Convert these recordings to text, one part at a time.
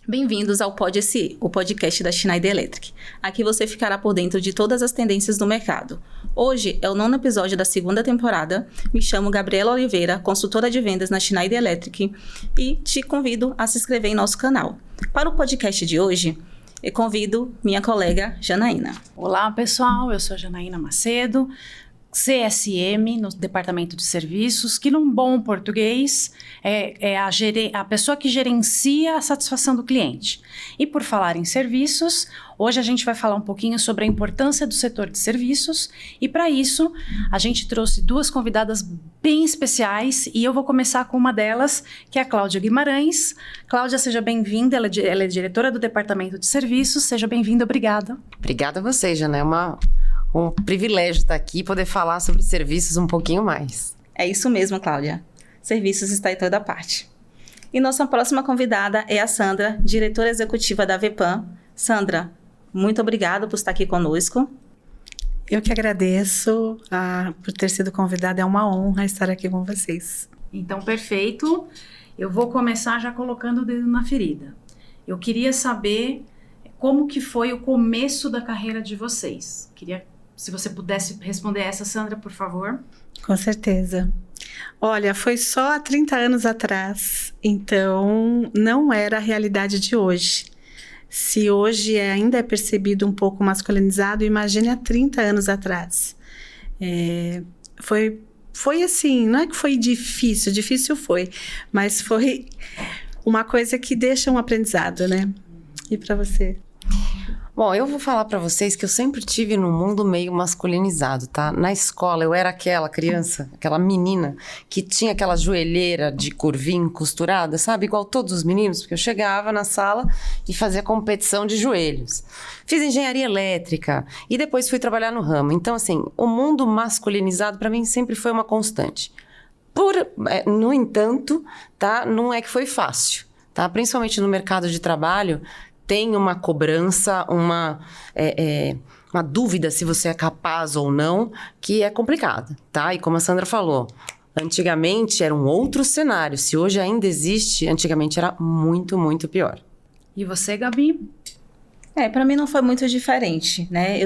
Bem-vindos ao Pod SE, o podcast da Schneider Electric. Aqui você ficará por dentro de todas as tendências do mercado. Hoje é o 9º episódio da 2ª temporada. Me chamo Gabriela Oliveira, consultora de vendas na Schneider Electric, e te convido a se inscrever em nosso canal. Para o podcast de hoje, eu convido minha colega Janaína. Olá, pessoal. Eu sou a Janaína Macedo, CSM no Departamento de Serviços, que num bom português é a pessoa que gerencia a satisfação do cliente. E por falar em serviços, hoje a gente vai falar um pouquinho sobre a importância do setor de serviços, e para isso a gente trouxe 2 convidadas bem especiais, e eu vou começar com uma delas, que é a Cláudia Guimarães. Cláudia, seja bem-vinda, ela é diretora do Departamento de Serviços. Seja bem-vinda, obrigada. Obrigada a você, Jana, é um privilégio estar aqui e poder falar sobre serviços um pouquinho mais. É isso mesmo, Cláudia. Serviços está em toda parte. E nossa próxima convidada é a Sandra, diretora executiva da VPAM. Sandra, muito obrigada por estar aqui conosco. Eu que agradeço por ter sido convidada. É uma honra estar aqui com vocês. Então, perfeito. Eu vou começar já colocando o dedo na ferida. Eu queria saber como que foi o começo da carreira de vocês. Se você pudesse responder essa, Sandra, por favor. Com certeza. Olha, foi só há 30 anos atrás, então não era a realidade de hoje. Se hoje ainda é percebido um pouco masculinizado, imagine há 30 anos atrás. Foi assim, não é que foi difícil foi, mas foi uma coisa que deixa um aprendizado, né? E para você? Bom, eu vou falar pra vocês que eu sempre tive num mundo meio masculinizado, tá? Na escola eu era aquela criança, aquela menina que tinha aquela joelheira de curvinho costurada, sabe? Igual todos os meninos, porque eu chegava na sala e fazia competição de joelhos. Fiz engenharia elétrica e depois fui trabalhar no ramo. Então, assim, o mundo masculinizado pra mim sempre foi uma constante. No entanto, tá? Não é que foi fácil, tá? Principalmente no mercado de trabalho, tem uma cobrança, uma dúvida se você é capaz ou não, que é complicada, tá? E como a Sandra falou, antigamente era um outro cenário. Se hoje ainda existe, antigamente era muito, muito pior. E você, Gabi? Para mim não foi muito diferente, né?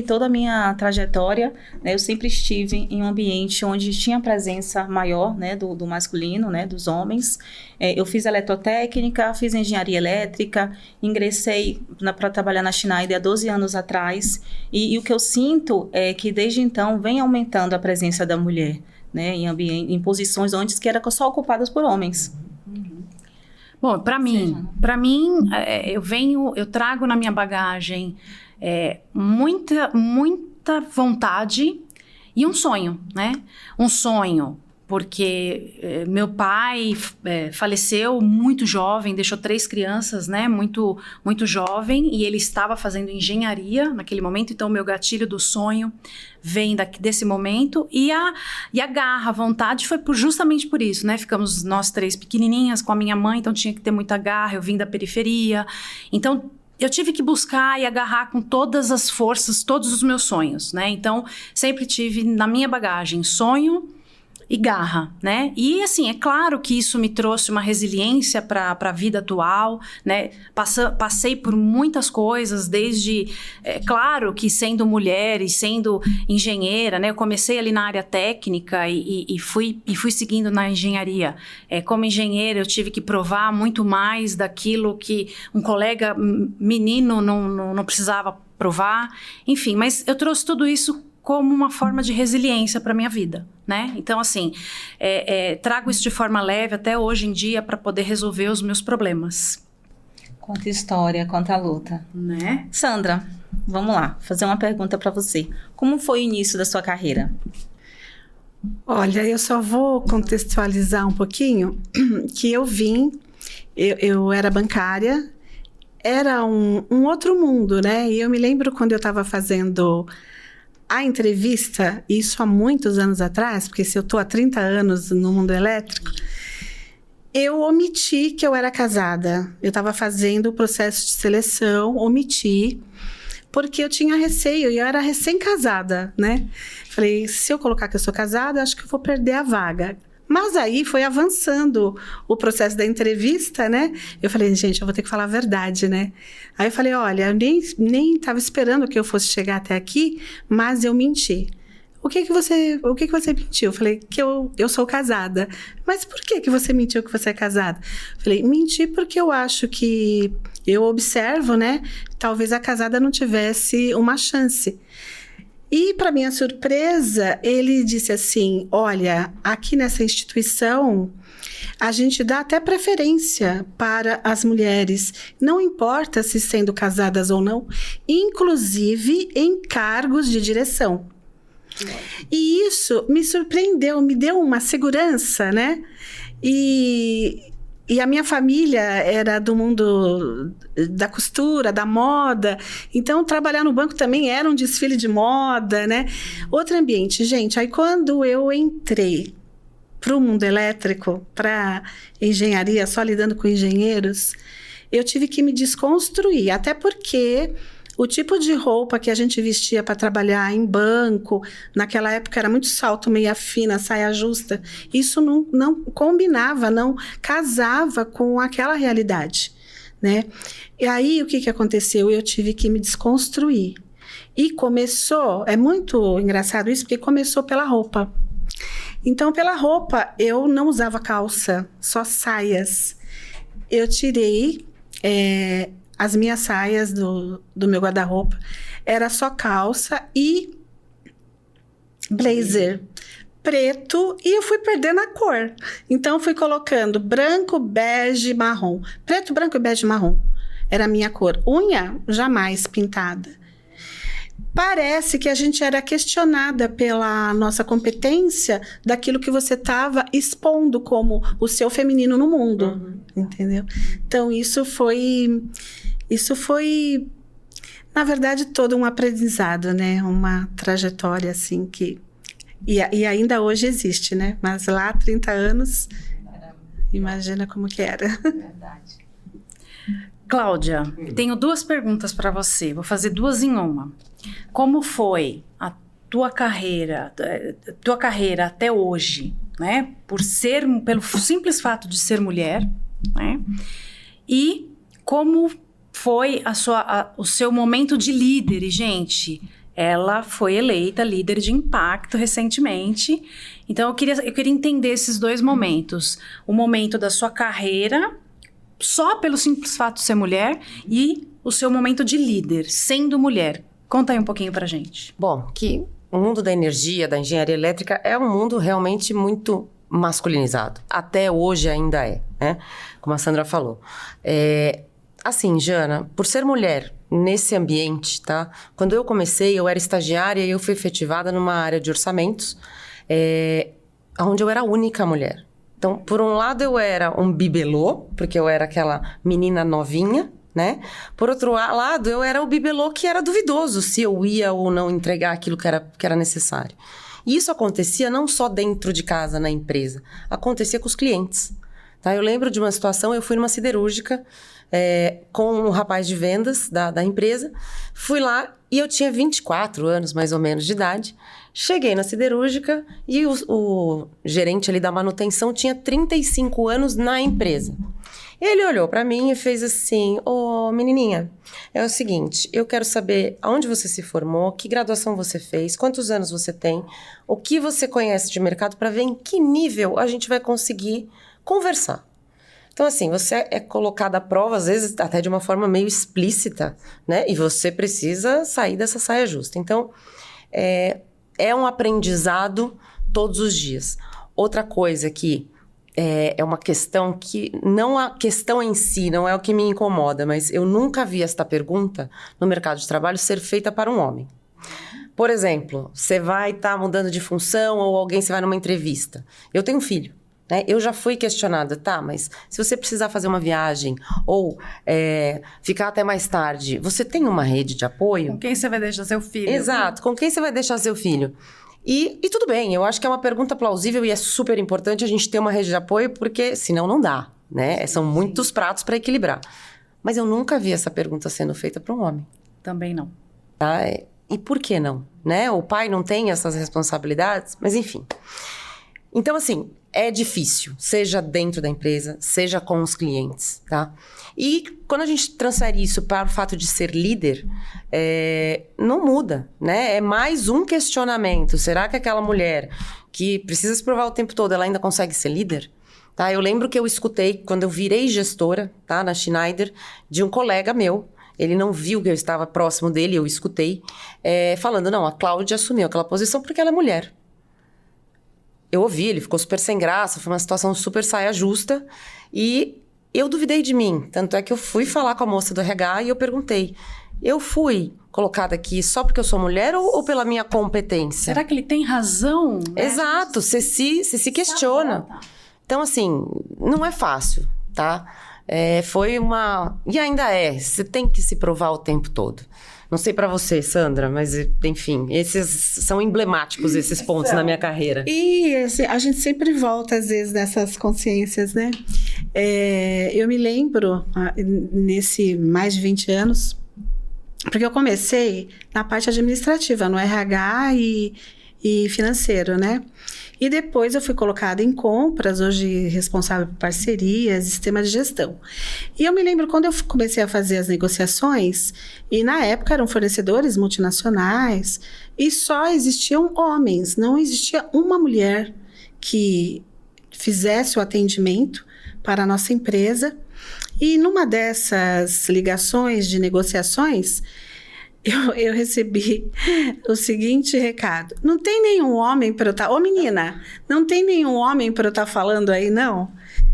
Toda a minha trajetória, né, eu sempre estive em um ambiente onde tinha presença maior, né, do masculino, né, dos homens. Eu fiz eletrotécnica, fiz engenharia elétrica, ingressei para trabalhar na Schneider há 12 anos atrás, e o que eu sinto é que desde então vem aumentando a presença da mulher, né, em posições onde que eram só ocupadas por homens. Bom, para mim, eu trago na minha bagagem muita vontade e um sonho, né? Um sonho, porque meu pai faleceu muito jovem, deixou 3 crianças, né? Muito, muito jovem, e ele estava fazendo engenharia naquele momento, então o meu gatilho do sonho vem desse momento, e a garra, a vontade foi justamente por isso, né? Ficamos nós 3 pequenininhas com a minha mãe, então tinha que ter muita garra, eu vim da periferia, então eu tive que buscar e agarrar com todas as forças, todos os meus sonhos, né? Então sempre tive na minha bagagem sonho e garra, né? E assim, é claro que isso me trouxe uma resiliência para a vida atual, né? Passei por muitas coisas, desde, claro que sendo mulher e sendo engenheira, né? Eu comecei ali na área técnica e fui seguindo na engenharia. Como engenheira, eu tive que provar muito mais daquilo que um colega menino não precisava provar. Enfim, mas eu trouxe tudo isso como uma forma de resiliência para minha vida, né? Então, assim, trago isso de forma leve até hoje em dia para poder resolver os meus problemas. Quanta história, quanta luta. Né? Sandra, vamos lá, fazer uma pergunta para você. Como foi o início da sua carreira? Olha, eu só vou contextualizar um pouquinho que eu era bancária, era um outro mundo, né? E eu me lembro quando eu estava fazendo a entrevista, isso há muitos anos atrás, porque se eu estou há 30 anos no mundo elétrico, eu omiti que eu era casada. Eu estava fazendo o processo de seleção, omiti, porque eu tinha receio, e eu era recém-casada, né? Falei, se eu colocar que eu sou casada, acho que eu vou perder a vaga. Mas aí foi avançando o processo da entrevista, né? Eu falei, gente, eu vou ter que falar a verdade, né? Aí eu falei, olha, eu nem estava esperando que eu fosse chegar até aqui, mas eu menti. O que que você mentiu? Eu falei que eu sou casada. Mas por que você mentiu que você é casada? Eu falei, menti porque eu acho que eu observo, né? Talvez a casada não tivesse uma chance. E, para minha surpresa, ele disse assim, olha, aqui nessa instituição, a gente dá até preferência para as mulheres, não importa se sendo casadas ou não, inclusive em cargos de direção. E isso me surpreendeu, me deu uma segurança, né? E a minha família era do mundo da costura, da moda. Então, trabalhar no banco também era um desfile de moda, né? Outro ambiente. Gente, aí quando eu entrei para o mundo elétrico, para engenharia, só lidando com engenheiros, eu tive que me desconstruir. Até porque o tipo de roupa que a gente vestia para trabalhar em banco, naquela época era muito salto, meia fina, saia justa. Isso não combinava, não casava com aquela realidade, né? E aí, o que aconteceu? Eu tive que me desconstruir. E começou, é muito engraçado isso, porque começou pela roupa. Então, pela roupa, eu não usava calça, só saias. Eu tirei... as minhas saias do meu guarda-roupa era só calça e blazer preto, e eu fui perdendo a cor. Então, fui colocando branco, bege, marrom. Preto, branco, bege, marrom. Era a minha cor. Unha, jamais pintada. Parece que a gente era questionada pela nossa competência daquilo que você estava expondo como o seu feminino no mundo. Entendeu? Então, isso foi, na verdade, todo um aprendizado, né? Uma trajetória, assim, que... E ainda hoje existe, né? Mas lá, há 30 anos, imagina como que era. Verdade. Cláudia, tenho 2 perguntas para você. Vou fazer 2 em uma. Como foi a tua carreira até hoje, né? Pelo simples fato de ser mulher, né? E como foi o seu momento de líder? E, gente, ela foi eleita líder de impacto recentemente. Então, eu queria entender esses 2 momentos. O momento da sua carreira, só pelo simples fato de ser mulher, e o seu momento de líder, sendo mulher. Conta aí um pouquinho pra gente. Bom, que o mundo da energia, da engenharia elétrica, é um mundo realmente muito masculinizado. Até hoje ainda é, né? Como a Sandra falou. Assim, Jana, por ser mulher nesse ambiente, tá? Quando eu comecei, eu era estagiária e eu fui efetivada numa área de orçamentos, onde eu era a única mulher. Então, por um lado, eu era um bibelô, porque eu era aquela menina novinha, né? Por outro lado, eu era o bibelô que era duvidoso se eu ia ou não entregar aquilo que era necessário. E isso acontecia não só dentro de casa, na empresa, acontecia com os clientes. Tá? Eu lembro de uma situação, eu fui numa siderúrgica com um rapaz de vendas da empresa, fui lá e eu tinha 24 anos, mais ou menos, de idade. Cheguei na siderúrgica e o gerente ali da manutenção tinha 35 anos na empresa. Ele olhou para mim e fez assim: ô menininha, é o seguinte, eu quero saber aonde você se formou, que graduação você fez, quantos anos você tem, o que você conhece de mercado, para ver em que nível a gente vai conseguir conversar. Então, assim, você é colocada à prova, às vezes até de uma forma meio explícita, né? E você precisa sair dessa saia justa. Então, é um aprendizado todos os dias. Outra coisa que é uma questão que, não a questão em si, não é o que me incomoda, mas eu nunca vi esta pergunta no mercado de trabalho ser feita para um homem. Por exemplo, você vai estar mudando de função ou você vai numa entrevista. Eu tenho um filho. Né? Eu já fui questionada, tá, mas se você precisar fazer uma viagem ou ficar até mais tarde, você tem uma rede de apoio? Com quem você vai deixar seu filho? Exato, com quem você vai deixar seu filho? E tudo bem, eu acho que é uma pergunta plausível e é super importante a gente ter uma rede de apoio, porque senão não dá, né? São muitos pratos para equilibrar. Mas eu nunca vi essa pergunta sendo feita para um homem. Também não. Tá? E por que não? Né? O pai não tem essas responsabilidades, mas enfim. Então, assim, é difícil, seja dentro da empresa, seja com os clientes, tá? E quando a gente transfere isso para o fato de ser líder, não muda, né? É mais um questionamento. Será que aquela mulher que precisa se provar o tempo todo, ela ainda consegue ser líder? Tá? Eu lembro que eu escutei, quando eu virei gestora, tá, na Schneider, de um colega meu. Ele não viu que eu estava próximo dele, eu escutei, falando, não, a Cláudia assumiu aquela posição porque ela é mulher. Eu ouvi, ele ficou super sem graça, foi uma situação super saia justa, e eu duvidei de mim. Tanto é que eu fui falar com a moça do RH e eu perguntei, eu fui colocada aqui só porque eu sou mulher ou pela minha competência? Será que ele tem razão? Né? Exato, você se questiona. Então, assim, não é fácil, tá? Foi uma... E ainda você tem que se provar o tempo todo. Não sei pra você, Sandra, mas, enfim, esses são emblemáticos, esses pontos na minha carreira. E assim, a gente sempre volta, às vezes, nessas consciências, né? Eu me lembro, nesse mais de 20 anos, porque eu comecei na parte administrativa, no RH e financeiro, né? E depois eu fui colocada em compras, hoje responsável por parcerias, sistema de gestão. E eu me lembro quando eu comecei a fazer as negociações, e na época eram fornecedores multinacionais, e só existiam homens, não existia uma mulher que fizesse o atendimento para a nossa empresa. E numa dessas ligações de negociações, eu recebi o seguinte recado. Não tem nenhum homem para eu estar... Ô, menina, não tem nenhum homem para eu estar falando aí, não?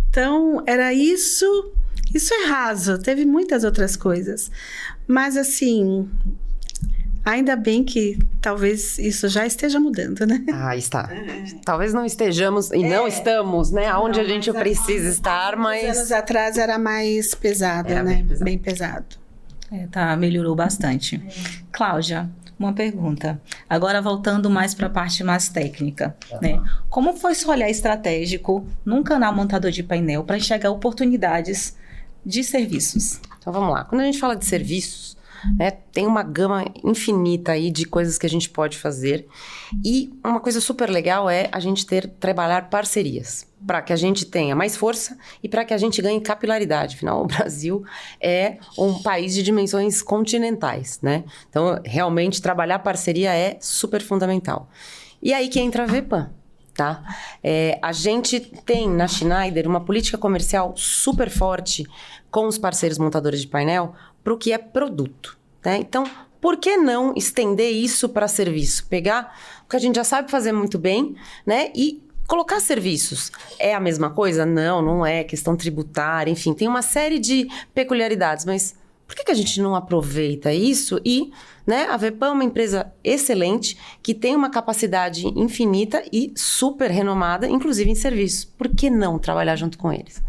Então, era isso. Isso é raso. Teve muitas outras coisas. Mas, assim, ainda bem que talvez isso já esteja mudando, né? Ah, está. Talvez não estejamos, e não estamos, né? Aonde a gente precisa estar, mas... Anos atrás era mais pesado, né? Bem pesado. Melhorou bastante. Cláudia, uma pergunta. Agora voltando mais para a parte mais técnica, né? Como foi seu olhar estratégico num canal montador de painel para enxergar oportunidades de serviços? Então vamos lá. Quando a gente fala de serviços, né, tem uma gama infinita aí de coisas que a gente pode fazer. E uma coisa super legal é a gente trabalhar parcerias, para que a gente tenha mais força e para que a gente ganhe capilaridade. Afinal, o Brasil é um país de dimensões continentais, né? Então, realmente, trabalhar parceria é super fundamental. E aí que entra a VPAM, tá? A gente tem na Schneider uma política comercial super forte com os parceiros montadores de painel para o que é produto, né? Então, por que não estender isso para serviço? Pegar o que a gente já sabe fazer muito bem, né? E colocar serviços. É a mesma coisa? Não, não é. Questão tributária, enfim, tem uma série de peculiaridades, mas por que a gente não aproveita isso? E, né, a VPAM é uma empresa excelente, que tem uma capacidade infinita e super renomada, inclusive em serviços. Por que não trabalhar junto com eles?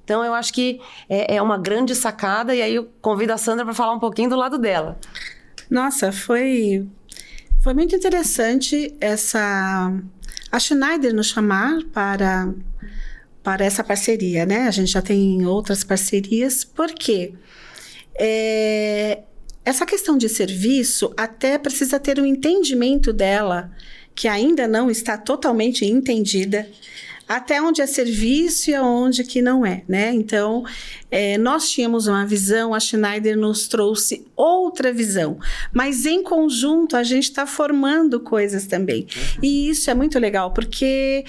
Então, eu acho que é uma grande sacada, e aí eu convido a Sandra para falar um pouquinho do lado dela. Nossa, foi muito interessante a Schneider nos chamar para essa parceria, né? A gente já tem outras parcerias, porque essa questão de serviço até precisa ter um entendimento dela, que ainda não está totalmente entendida, até onde é serviço e aonde que não é, né? Então, nós tínhamos uma visão, a Schneider nos trouxe outra visão, mas em conjunto a gente está formando coisas também. E isso é muito legal, porque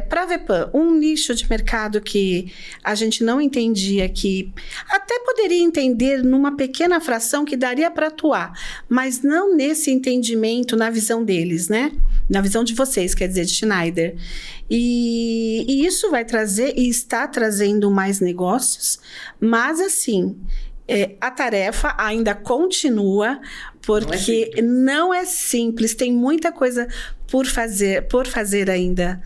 para a VPAM, um nicho de mercado que a gente não entendia, que até poderia entender numa pequena fração que daria para atuar, mas não nesse entendimento, na visão deles, né? Na visão de vocês, quer dizer, de Schneider. E isso vai trazer e está trazendo mais negócios, mas assim, a tarefa ainda continua, porque não é simples, tem muita coisa por fazer ainda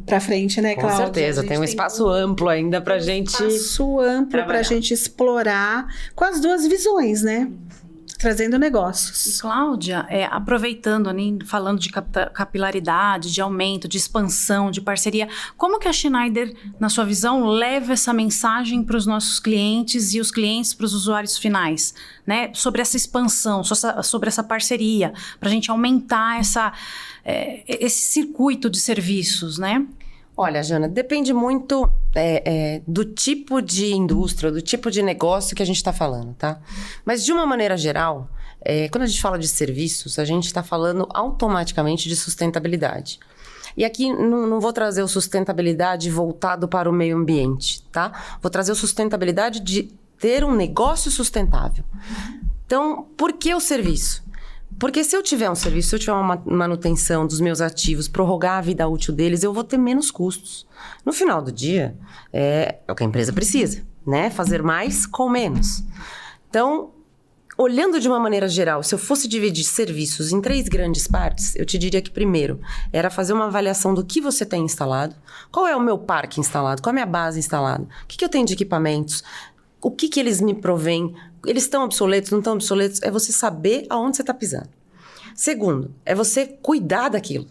para frente, né, Cláudia? Com certeza, tem um espaço amplo ainda para gente. Espaço amplo para a gente explorar com as duas visões, né? trazendo negócios. Cláudia, aproveitando, falando de capilaridade, de aumento, de expansão, de parceria, como que a Schneider, na sua visão, leva essa mensagem para os nossos clientes e os clientes para os usuários finais, né? Sobre essa expansão, sobre essa parceria, para a gente aumentar esse circuito de serviços, né? Olha, Jana, depende muito do tipo de indústria, do tipo de negócio que a gente está falando, tá? Mas, de uma maneira geral, quando a gente fala de serviços, a gente está falando automaticamente de sustentabilidade. E aqui não vou trazer o sustentabilidade voltado para o meio ambiente, tá? Vou trazer a sustentabilidade de ter um negócio sustentável. Então, por que o serviço? Porque se eu tiver um serviço, se eu tiver uma manutenção dos meus ativos, prorrogar a vida útil deles, eu vou ter menos custos. No final do dia, é o que a empresa precisa, né? Fazer mais com menos. Então, olhando de uma maneira geral, se eu fosse dividir serviços em 3 grandes partes, eu te diria que primeiro era fazer uma avaliação do que você tem instalado, qual é o meu parque instalado, qual é a minha base instalada, o que eu tenho de equipamentos, o que eles me provêm, eles estão obsoletos, não estão obsoletos, é você saber aonde você está pisando. Segundo, é você cuidar daquilo,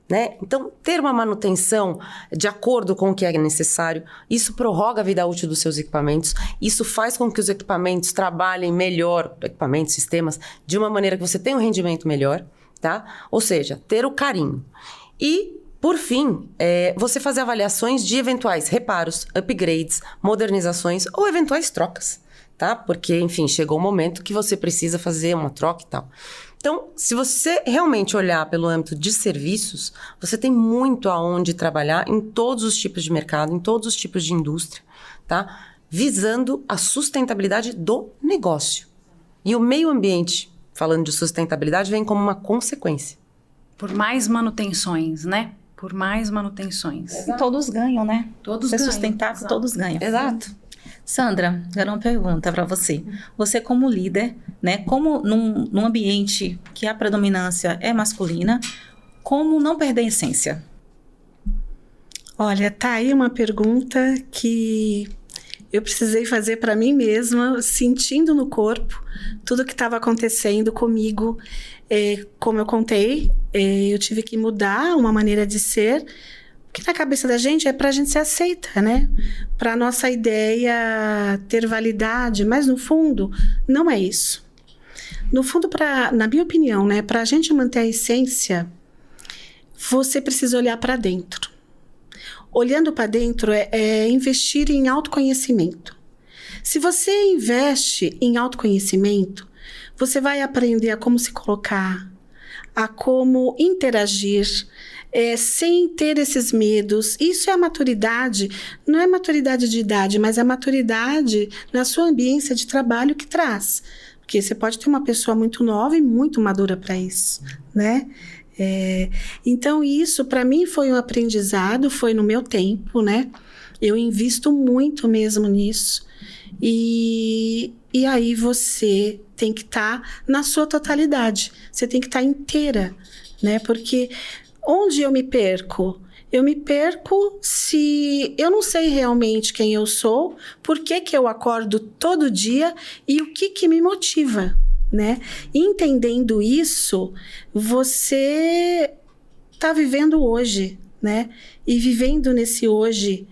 né? Então, ter uma manutenção de acordo com o que é necessário, isso prorroga a vida útil dos seus equipamentos, isso faz com que os equipamentos trabalhem melhor, equipamentos, sistemas, de uma maneira que você tenha um rendimento melhor, tá? Ou seja, ter o carinho. E, por fim, você fazer avaliações de eventuais reparos, upgrades, modernizações ou eventuais trocas, tá? Porque, enfim, chegou o momento que você precisa fazer uma troca e tal. Então, se você realmente olhar pelo âmbito de serviços, você tem muito aonde trabalhar em todos os tipos de mercado, em todos os tipos de indústria, tá? Visando a sustentabilidade do negócio. E o meio ambiente, falando de sustentabilidade, vem como uma consequência. Por mais manutenções, né? Por mais manutenções. E todos ganham, né? Todos Ser ganham. sustentável, Exato. todos ganham. Exato. Sandra, eu tenho uma pergunta para você. Você como líder, né? Como num ambiente que a predominância é masculina, como não perder a essência? Olha, tá aí uma pergunta que eu precisei fazer para mim mesma, sentindo no corpo tudo que estava acontecendo comigo. Como eu contei, eu tive que mudar uma maneira de ser, que na cabeça da gente é pra gente ser aceita, né? Pra nossa ideia ter validade, mas no fundo, não é isso. No fundo, na minha opinião, né? Pra gente manter a essência, você precisa olhar pra dentro. Olhando pra dentro é investir em autoconhecimento. Se você investe em autoconhecimento, você vai aprender a como se colocar, a como interagir, sem ter esses medos. Isso é a maturidade, não é maturidade de idade, mas a maturidade na sua ambiência de trabalho que traz. Porque você pode ter uma pessoa muito nova e muito madura para isso, né? Então, isso para mim foi um aprendizado, foi no meu tempo, né? Eu invisto muito mesmo nisso. E aí você tem que estar na sua totalidade, você tem que estar inteira, né? Porque onde eu me perco? Eu me perco se eu não sei realmente quem eu sou, por que eu acordo todo dia e o que me motiva, né? Entendendo isso, você está vivendo hoje, né? E vivendo nesse hoje,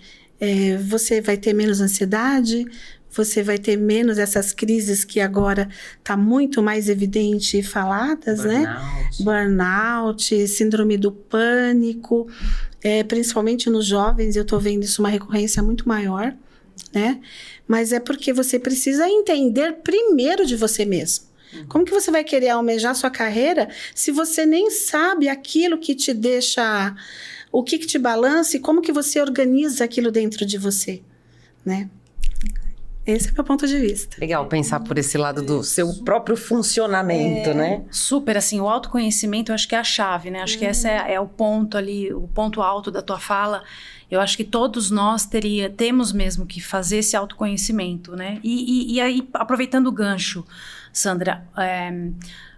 você vai ter menos ansiedade, você vai ter menos essas crises que agora está muito mais evidente e faladas, né? Burnout, síndrome do pânico, principalmente nos jovens, eu estou vendo isso uma recorrência muito maior, né? Mas é porque você precisa entender primeiro de você mesmo. Como que você vai querer almejar sua carreira se você nem sabe aquilo que te deixa, o que te balança e como que você organiza aquilo dentro de você, né? Esse é o meu ponto de vista. Legal pensar por esse lado do seu próprio funcionamento, né? Super, assim, o autoconhecimento eu acho que é a chave, né? Acho que esse é o ponto ali, o ponto alto da tua fala. Eu acho que todos nós temos mesmo que fazer esse autoconhecimento, né? E aí, aproveitando o gancho, Sandra,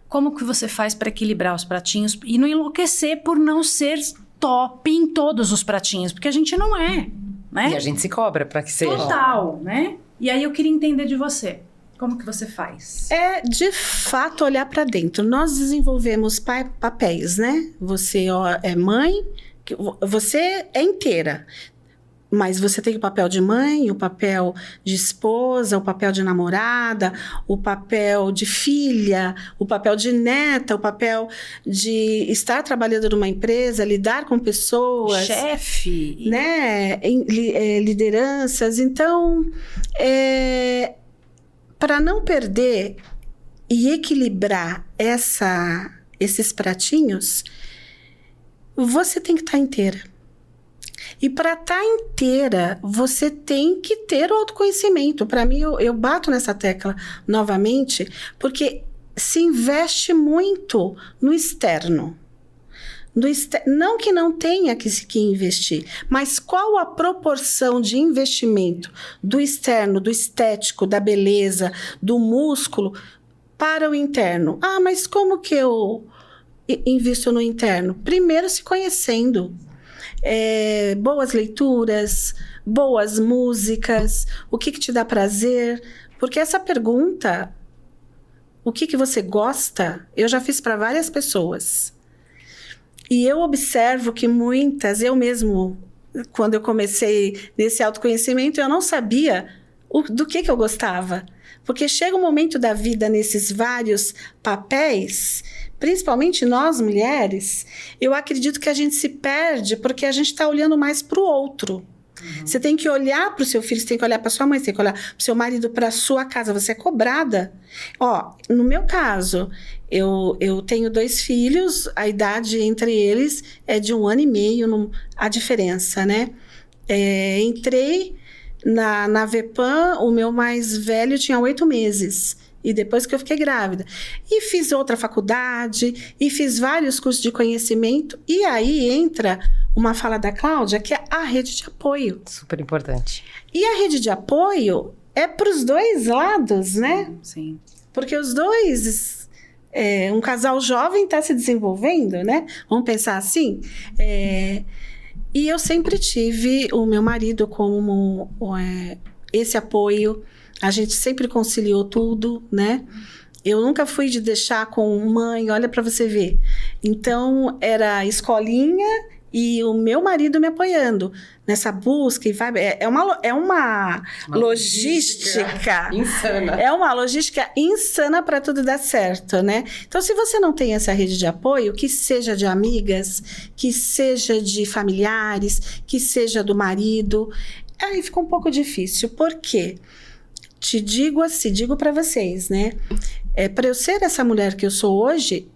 como que você faz para equilibrar os pratinhos e não enlouquecer por não ser top em todos os pratinhos? Porque a gente não é, né? E a gente se cobra para que seja. Total, né? E aí eu queria entender de você. Como que você faz? É, de fato, olhar para dentro. Nós desenvolvemos papéis, né? Você é mãe, você é inteira. Mas você tem o papel de mãe, o papel de esposa, o papel de namorada, o papel de filha, o papel de neta, o papel de estar trabalhando numa empresa, lidar com pessoas. Chefe. Né? Lideranças. Então, para não perder e equilibrar esses pratinhos, você tem que estar inteira. E para estar inteira, você tem que ter o autoconhecimento. Para mim, eu bato nessa tecla novamente, porque se investe muito no externo. Não que não tenha que investir, mas qual a proporção de investimento do externo, do estético, da beleza, do músculo para o interno? Ah, mas como que eu invisto no interno? Primeiro se conhecendo. Boas leituras, boas músicas, o que te dá prazer? Porque essa pergunta, o que você gosta, eu já fiz para várias pessoas. E eu observo que muitas, eu mesmo, quando eu comecei nesse autoconhecimento, eu não sabia do que eu gostava. Porque chega um momento da vida nesses vários papéis, principalmente nós mulheres, eu acredito que a gente se perde porque a gente está olhando mais para o outro. Você tem que olhar para o seu filho, você tem que olhar para sua mãe, você tem que olhar para o seu marido, para a sua casa. Você é cobrada. No meu caso, eu tenho 2 filhos, a idade entre eles é de 1 ano e meio, a diferença, né? Entrei na VEPAM, o meu mais velho tinha 8 meses. E depois que eu fiquei grávida. E fiz outra faculdade, e fiz vários cursos de conhecimento. E aí entra uma fala da Cláudia, que é a rede de apoio. Super importante. E a rede de apoio é para os 2 lados, né? Sim. Porque os dois... um casal jovem está se desenvolvendo, né? Vamos pensar assim? E eu sempre tive o meu marido como esse apoio. A gente sempre conciliou tudo, né? Eu nunca fui de deixar com mãe, olha para você ver. Então, era escolinha e o meu marido me apoiando nessa busca. E vai, é uma logística insana. É uma logística insana para tudo dar certo, né? Então, se você não tem essa rede de apoio, que seja de amigas, que seja de familiares, que seja do marido, aí fica um pouco difícil. Por quê? Digo para vocês, né? Para eu ser essa mulher que eu sou hoje,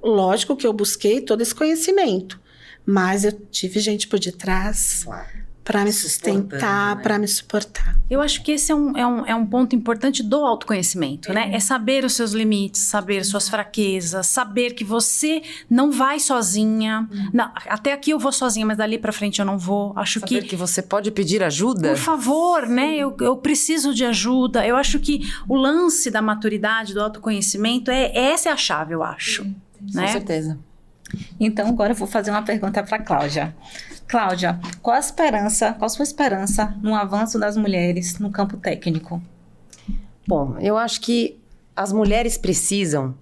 lógico que eu busquei todo esse conhecimento, mas eu tive gente por detrás, Claro. para me sustentar, né? para me suportar. Eu acho que esse é um ponto importante do autoconhecimento, né? É saber os seus limites, saber suas fraquezas, saber que você não vai sozinha. Não, até aqui eu vou sozinha, mas dali pra frente eu não vou. Acho Saber que você pode pedir ajuda. por favor, né? Eu preciso de ajuda. Eu acho que o lance da maturidade, do autoconhecimento, essa é a chave, eu acho. Com Né? certeza. Então, agora eu vou fazer uma pergunta para a Cláudia. Cláudia, qual a sua esperança no avanço das mulheres no campo técnico? Bom, eu acho que as mulheres precisam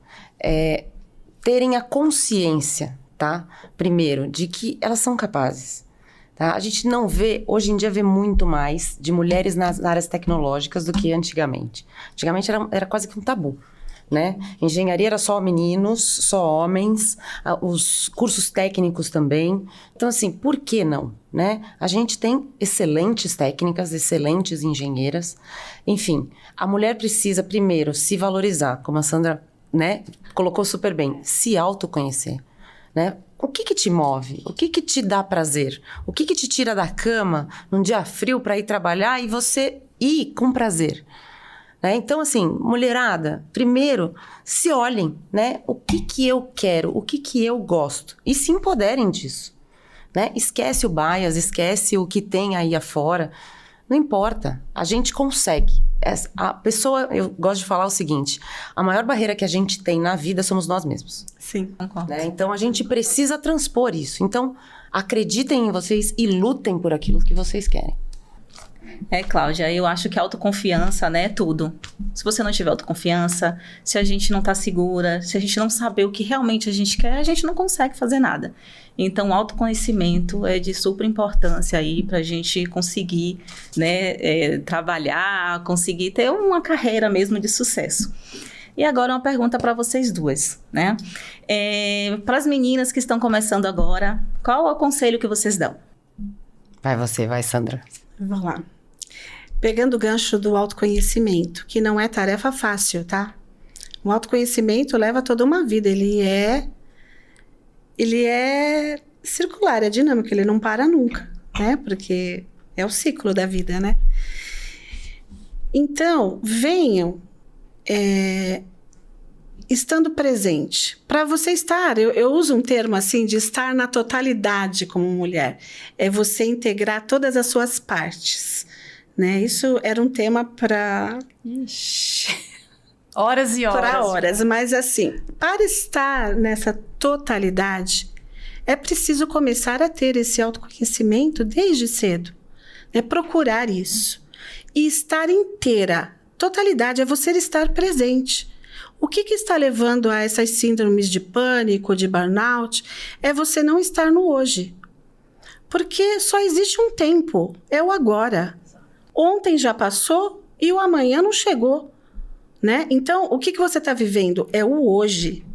terem a consciência, tá? Primeiro, de que elas são capazes. Tá? A gente não vê, hoje em dia vê muito mais de mulheres nas áreas tecnológicas do que antigamente. Antigamente era quase que um tabu. Né? Engenharia era só meninos, só homens, os cursos técnicos também. Então, assim, por que não? Né? A gente tem excelentes técnicas, excelentes engenheiras. Enfim, a mulher precisa primeiro se valorizar, como a Sandra, né, colocou super bem, se autoconhecer. Né? O que te move? O que te dá prazer? O que te tira da cama num dia frio para ir trabalhar e você ir com prazer? Então, assim, mulherada, primeiro, se olhem, né? O que eu quero, o que eu gosto. E se empoderem disso, né? Esquece o bias, esquece o que tem aí afora. Não importa, a gente consegue. A pessoa, eu gosto de falar o seguinte, a maior barreira que a gente tem na vida somos nós mesmos. Sim. Concordo. Né? Então, a gente precisa transpor isso. Então, acreditem em vocês e lutem por aquilo que vocês querem. Cláudia, eu acho que a autoconfiança, né, é tudo. Se você não tiver autoconfiança, se a gente não tá segura, se a gente não saber o que realmente a gente quer, a gente não consegue fazer nada. Então, o autoconhecimento é de super importância aí pra gente conseguir, né, trabalhar, conseguir ter uma carreira mesmo de sucesso. E agora uma pergunta para vocês duas, né? Para as meninas que estão começando agora, qual é o conselho que vocês dão? Vai, Sandra. Vamos lá. Pegando o gancho do autoconhecimento, que não é tarefa fácil, tá? O autoconhecimento leva toda uma vida, ele é circular, é dinâmico, ele não para nunca, né? Porque é o ciclo da vida, né? Então, venham estando presente. Para você estar, eu uso um termo assim de estar na totalidade como mulher. É você integrar todas as suas partes, né? Isso era um tema para horas e horas. Para horas, mas assim, para estar nessa totalidade, é preciso começar a ter esse autoconhecimento desde cedo, né? Procurar isso. E estar inteira. Totalidade é você estar presente. O que está levando a essas síndromes de pânico, de burnout? É você não estar no hoje. Porque só existe um tempo, é o agora. Ontem já passou e o amanhã não chegou, né? Então, o que você está vivendo? É o hoje.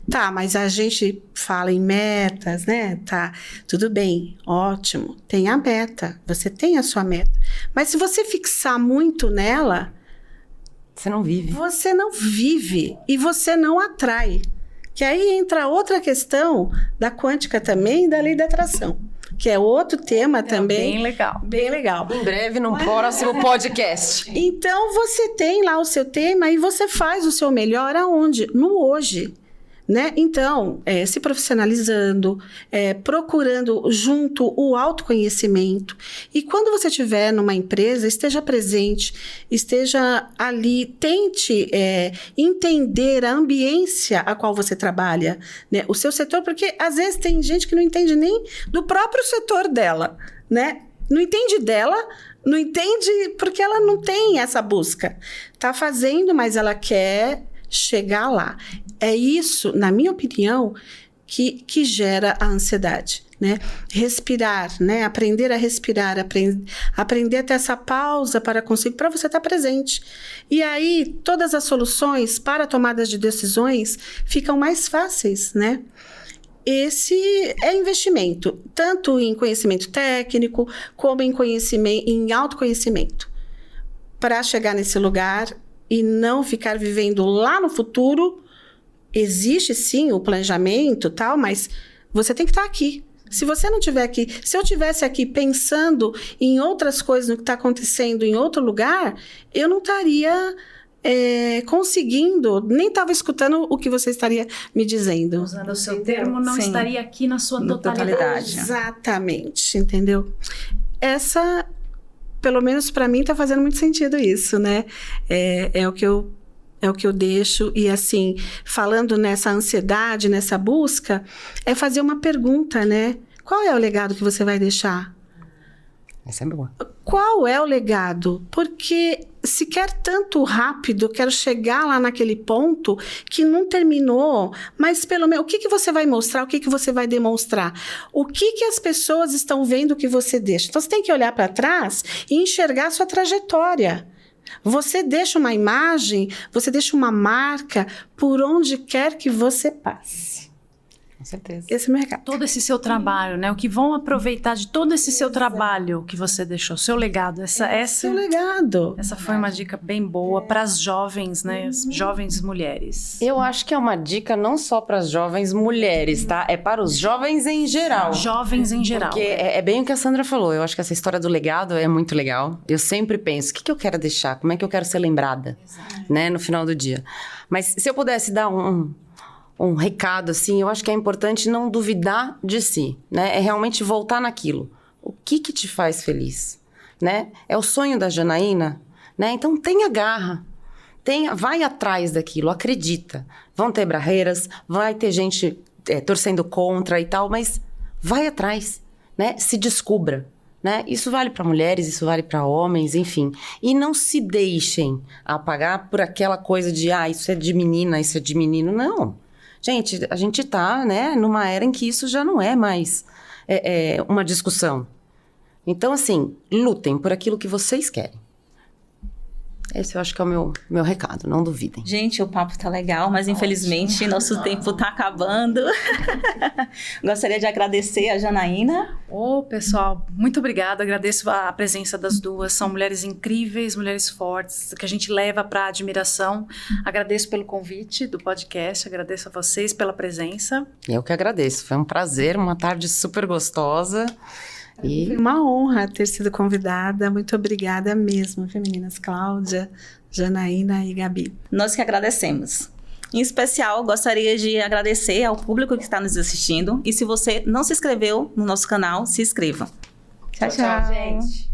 Tá, mas a gente fala em metas, né? Tá, tudo bem, ótimo. Tem a meta, você tem a sua meta. Mas se você fixar muito nela, você não vive. Você não vive e você não atrai. Que aí entra outra questão da quântica também e da lei da atração, que é outro tema também. Bem legal. Bem legal. Em breve, no próximo podcast. Então, você tem lá o seu tema e você faz o seu melhor aonde? No hoje. Né? Então, se profissionalizando, procurando junto o autoconhecimento. E quando você estiver numa empresa, esteja presente, esteja ali, tente entender a ambiência a qual você trabalha, né? O seu setor, porque às vezes tem gente que não entende nem do próprio setor dela, né? Não entende dela, não entende porque ela não tem essa busca. Está fazendo, mas ela quer chegar lá. É isso, na minha opinião, que gera a ansiedade, né? Respirar, né? Aprender a respirar, aprender a ter essa pausa para você estar presente. E aí, todas as soluções para tomadas de decisões ficam mais fáceis, né? Esse é investimento, tanto em conhecimento técnico, como em autoconhecimento. Para chegar nesse lugar e não ficar vivendo lá no futuro, existe sim o planejamento, tal, mas você tem que estar aqui. Se você não estiver aqui, se eu estivesse aqui pensando em outras coisas, no que está acontecendo em outro lugar, eu não estaria conseguindo, nem estava escutando o que você estaria me dizendo. Usando o seu termo, não Sim. estaria aqui na sua totalidade. Exatamente, entendeu? Essa, pelo menos para mim, está fazendo muito sentido isso, né? É o que eu deixo. E assim, falando nessa ansiedade, nessa busca, é fazer uma pergunta, né? Qual é o legado que você vai deixar? Essa é boa. Qual é o legado? Porque se quer tanto rápido, quero chegar lá naquele ponto que não terminou, mas pelo menos, o que você vai mostrar, o que você vai demonstrar? O que as pessoas estão vendo que você deixa? Então, você tem que olhar para trás e enxergar a sua trajetória. Você deixa uma imagem, você deixa uma marca por onde quer que você passe. Com certeza. Esse é o meu recado. Todo esse seu trabalho, né? O que vão aproveitar de todo esse seu trabalho que você deixou, seu legado. Seu legado. Essa foi uma dica bem boa para as jovens, né? As jovens mulheres. Eu acho que é uma dica não só para as jovens mulheres, tá? É para os jovens em geral. Jovens em geral. Porque é bem o que a Sandra falou. Eu acho que essa história do legado é muito legal. Eu sempre penso, o que eu quero deixar? Como é que eu quero ser lembrada? Né? No final do dia. Mas se eu pudesse dar um recado, assim, eu acho que é importante não duvidar de si, né? É realmente voltar naquilo. O que te faz feliz, né? É o sonho da Janaína, né? Então tenha garra, vai atrás daquilo, acredita. Vão ter barreiras, vai ter gente torcendo contra e tal, mas vai atrás, né? Se descubra, né? Isso vale para mulheres, isso vale para homens, enfim. E não se deixem apagar por aquela coisa de, isso é de menina, isso é de menino. Não. Gente, a gente tá, né, numa era em que isso já não é mais uma discussão. Então, assim, lutem por aquilo que vocês querem. Esse eu acho que é o meu recado, não duvidem. Gente, o papo tá legal, mas infelizmente nosso tempo tá acabando. Gostaria de agradecer a Janaína. Pessoal, muito obrigada. Agradeço a presença das duas. São mulheres incríveis, mulheres fortes, que a gente leva para admiração. Agradeço pelo convite do podcast, agradeço a vocês pela presença. Eu que agradeço. Foi um prazer, uma tarde super gostosa. Foi uma honra ter sido convidada. Muito obrigada mesmo, meninas. Cláudia, Janaína e Gabi. Nós que agradecemos. Em especial, gostaria de agradecer ao público que está nos assistindo. E se você não se inscreveu no nosso canal, se inscreva. Tchau, tchau, gente.